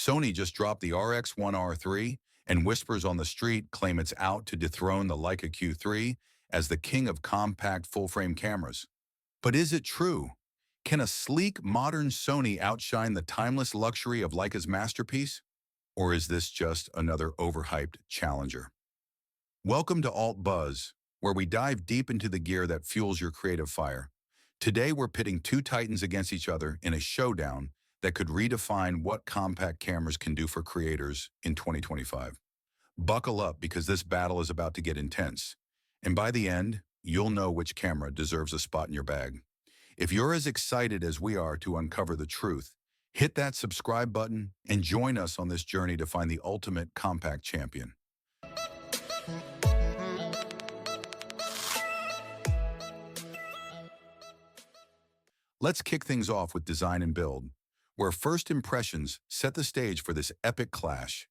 Sony just dropped the RX1R III, and whispers on the street claim it's out to dethrone the Leica Q3 as the king of compact full-frame cameras. But is it true? Can a sleek, modern Sony outshine the timeless luxury of Leica's masterpiece? Or is this just another overhyped challenger? Welcome to Alt Buzz, where we dive deep into the gear that fuels your creative fire. Today we're pitting two titans against each other in a showdown that could redefine what compact cameras can do for creators in 2025. Buckle up because this battle is about to get intense. And by the end, you'll know which camera deserves a spot in your bag. If you're as excited as we are to uncover the truth, hit that subscribe button and join us on this journey to find the ultimate compact champion. Let's kick things off with design and build, where first impressions set the stage for this epic clash.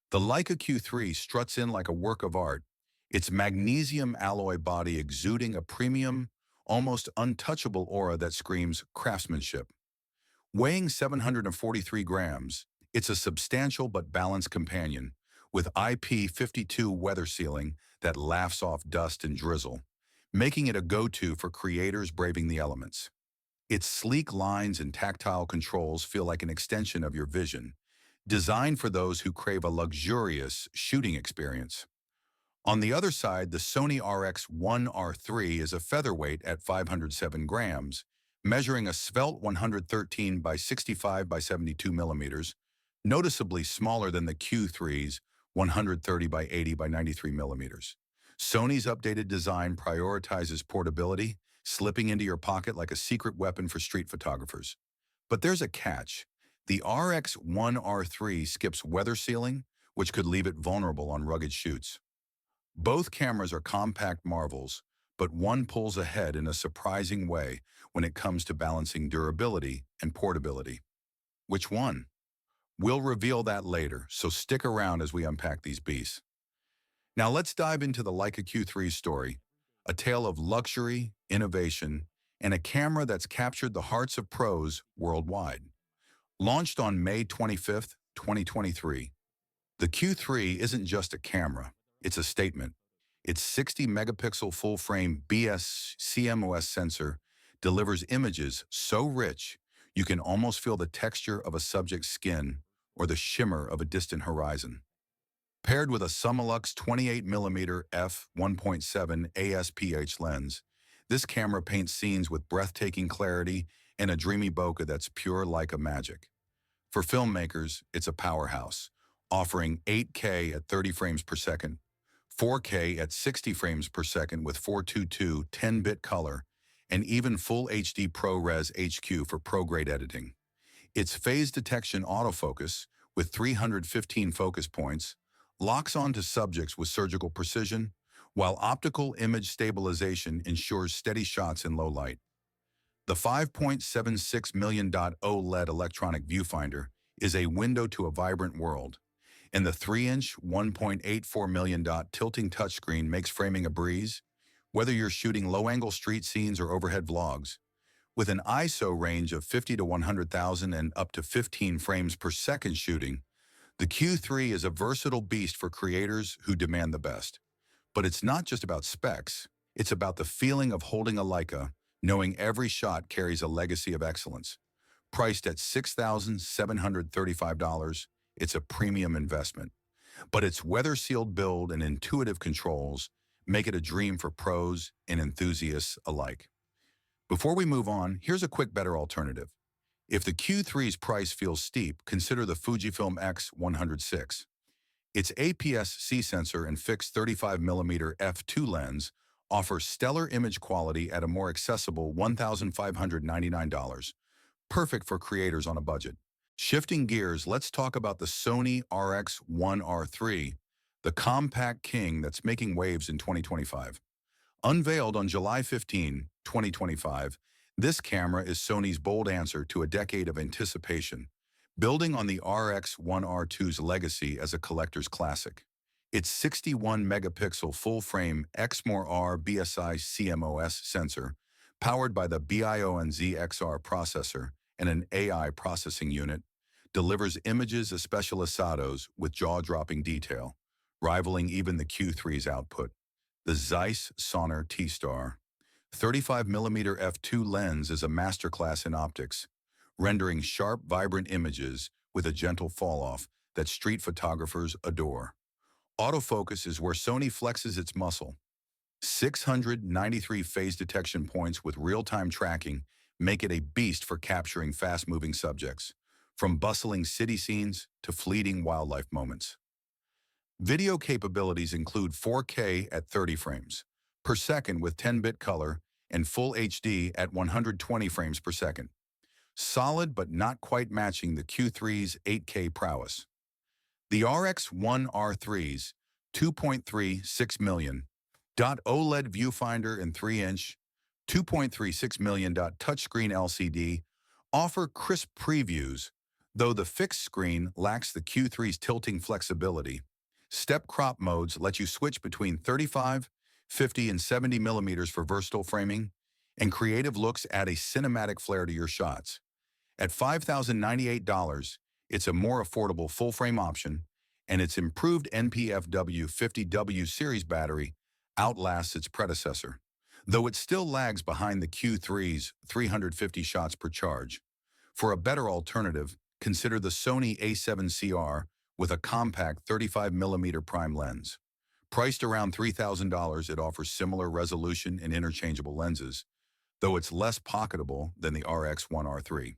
The Leica Q3 struts in like a work of art, its magnesium alloy body exuding a premium, almost untouchable aura that screams craftsmanship. Weighing 743 grams, it's a substantial but balanced companion, with IP52 weather sealing that laughs off dust and drizzle, making it a go-to for creators braving the elements. Its sleek lines and tactile controls feel like an extension of your vision, designed for those who crave a luxurious shooting experience. On the other side, the Sony RX1R III is a featherweight at 507 grams, measuring a svelte 113 by 65 by 72 millimeters, noticeably smaller than the Q3's 130 by 80 by 93 millimeters. Sony's updated design prioritizes portability, slipping into your pocket like a secret weapon for street photographers. But there's a catch. The RX1R III skips weather sealing, which could leave it vulnerable on rugged shoots. Both cameras are compact marvels, but one pulls ahead in a surprising way when it comes to balancing durability and portability. Which one? We'll reveal that later, so stick around as we unpack these beasts. Now let's dive into the Leica Q3 story, a tale of luxury, innovation, and a camera that's captured the hearts of pros worldwide. Launched on May 25, 2023, the Q3 isn't just a camera, it's a statement. Its 60-megapixel full-frame BS-CMOS sensor delivers images so rich you can almost feel the texture of a subject's skin or the shimmer of a distant horizon. Paired with a Summilux 28mm f1.7 ASPH lens, this camera paints scenes with breathtaking clarity and a dreamy bokeh that's pure Leica magic. For filmmakers, it's a powerhouse, offering 8K at 30 frames per second, 4K at 60 frames per second with 422 10-bit color, and even full HD ProRes HQ for pro-grade editing. Its phase detection autofocus, with 315 focus points, locks onto subjects with surgical precision, while optical image stabilization ensures steady shots in low light. The 5.76 million OLED electronic viewfinder is a window to a vibrant world, and the 3-inch 1.84 million tilting touchscreen makes framing a breeze, whether you're shooting low-angle street scenes or overhead vlogs. With an ISO range of 50 to 100,000 and up to 15 frames per second shooting, the Q3 is a versatile beast for creators who demand the best. But it's not just about specs, it's about the feeling of holding a Leica, knowing every shot carries a legacy of excellence. Priced at $6,735, it's a premium investment. But its weather-sealed build and intuitive controls make it a dream for pros and enthusiasts alike. Before we move on, here's a quick better alternative. If the Q3's price feels steep, consider the Fujifilm X106. Its APS-C sensor and fixed 35mm f2 lens offer stellar image quality at a more accessible $1,599, perfect for creators on a budget. Shifting gears, let's talk about the Sony RX1R III, the compact king that's making waves in 2025. Unveiled on July 15, 2025, this camera is Sony's bold answer to a decade of anticipation, building on the RX1R II's legacy as a collector's classic. Its 61-megapixel full-frame XMOR-R BSI CMOS sensor, powered by the BIONZ XR processor and an AI processing unit, delivers images especializados with jaw-dropping detail, rivaling even the Q3's output. The Zeiss Sonnar T-Star 35mm f2 lens is a masterclass in optics, rendering sharp, vibrant images with a gentle fall-off that street photographers adore. Autofocus is where Sony flexes its muscle. 693 phase detection points with real-time tracking make it a beast for capturing fast-moving subjects, from bustling city scenes to fleeting wildlife moments. Video capabilities include 4K at 30 frames per second with 10-bit color and Full HD at 120 frames per second. Solid but not quite matching the Q3's 8K prowess. The RX1R3's 2.36 million OLED viewfinder and 3-inch 2.36 million touchscreen LCD offer crisp previews, though the fixed screen lacks the Q3's tilting flexibility. Step crop modes let you switch between 35, 50, and 70 millimeters for versatile framing, and creative looks add a cinematic flair to your shots. At $5,098, it's a more affordable full-frame option, and its improved NPFW 50W series battery outlasts its predecessor, though it still lags behind the Q3's 350 shots per charge. For a better alternative, consider the Sony A7CR with a compact 35mm prime lens. Priced around $3,000, it offers similar resolution and interchangeable lenses, though it's less pocketable than the RX1R3.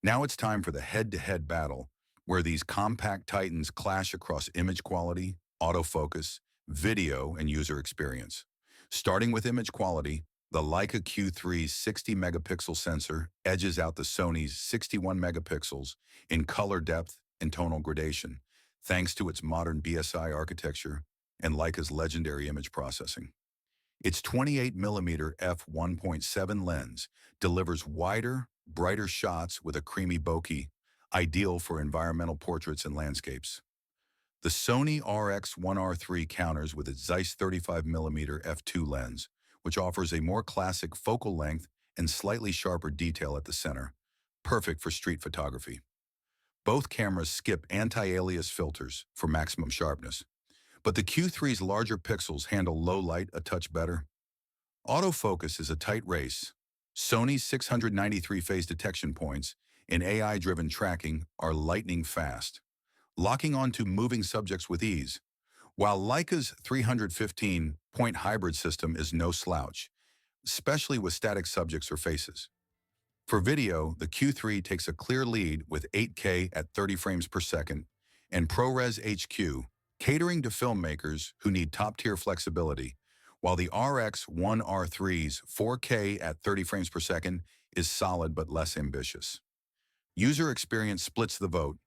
Now it's time for the head-to-head battle, where these compact titans clash across image quality, autofocus, video, and user experience. Starting with image quality, the Leica Q3's 60-megapixel sensor edges out the Sony's 61 megapixels in color depth and tonal gradation, thanks to its modern BSI architecture and Leica's legendary image processing. Its 28mm f1.7 lens delivers wider, brighter shots with a creamy bokeh, ideal for environmental portraits and landscapes. The Sony RX1R III counters with its Zeiss 35mm f2 lens, which offers a more classic focal length and slightly sharper detail at the center, perfect for street photography. Both cameras skip anti-alias filters for maximum sharpness, but the Q3's larger pixels handle low light a touch better. Autofocus is a tight race. Sony's 693 phase detection points and AI-driven tracking are lightning fast, locking onto moving subjects with ease, while Leica's 315-point hybrid system is no slouch, especially with static subjects or faces. For video, the Q3 takes a clear lead with 8K at 30 frames per second and ProRes HQ, catering to filmmakers who need top-tier flexibility, while the RX1R3's 4K at 30 frames per second is solid but less ambitious. User experience splits the vote.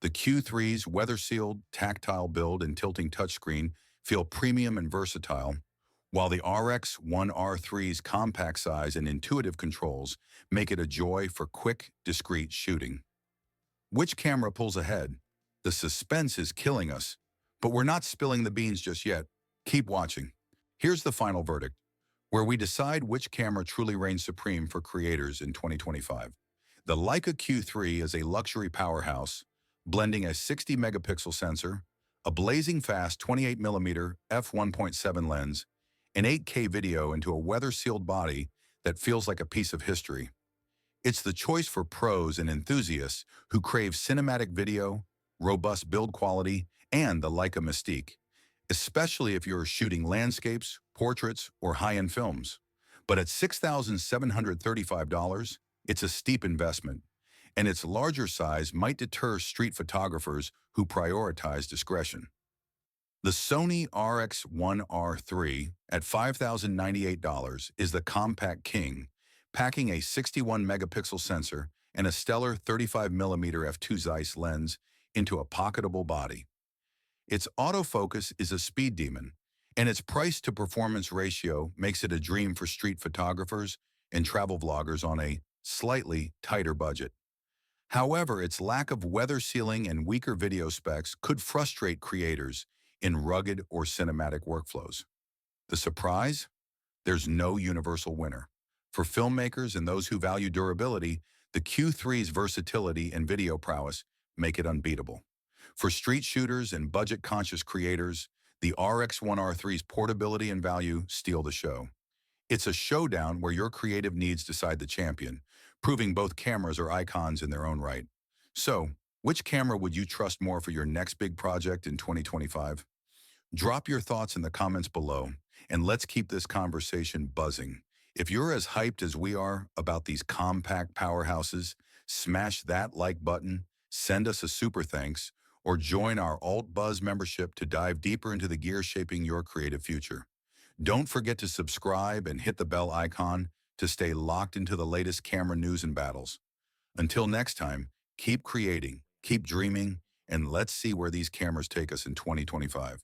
The Q3's weather-sealed, tactile build and tilting touchscreen feel premium and versatile, while the RX1R3's compact size and intuitive controls make it a joy for quick, discreet shooting. Which camera pulls ahead? The suspense is killing us, but we're not spilling the beans just yet. Keep watching. Here's the final verdict, where we decide which camera truly reigns supreme for creators in 2025. The Leica Q3 is a luxury powerhouse, blending a 60-megapixel sensor, a blazing fast 28mm f1.7 lens, and 8K video into a weather-sealed body that feels like a piece of history. It's the choice for pros and enthusiasts who crave cinematic video, robust build quality, and the Leica mystique, especially if you're shooting landscapes, portraits, or high-end films. But at $6,735, it's a steep investment, and its larger size might deter street photographers who prioritize discretion. The Sony RX1R III at $5,098 is the compact king, packing a 61-megapixel sensor and a stellar 35mm f2 Zeiss lens into a pocketable body. Its autofocus is a speed demon, and its price-to-performance ratio makes it a dream for street photographers and travel vloggers on a slightly tighter budget. However, its lack of weather sealing and weaker video specs could frustrate creators in rugged or cinematic workflows. The surprise? There's no universal winner. For filmmakers and those who value durability, the Q3's versatility and video prowess make it unbeatable. For street shooters and budget-conscious creators, the RX1R3's portability and value steal the show. It's a showdown where your creative needs decide the champion, proving both cameras are icons in their own right. So, which camera would you trust more for your next big project in 2025? Drop your thoughts in the comments below, and let's keep this conversation buzzing. If you're as hyped as we are about these compact powerhouses, smash that like button, send us a super thanks, or join our Alt Buzz membership to dive deeper into the gear shaping your creative future. Don't forget to subscribe and hit the bell icon to stay locked into the latest camera news and battles. Until next time, keep creating, keep dreaming, and let's see where these cameras take us in 2025.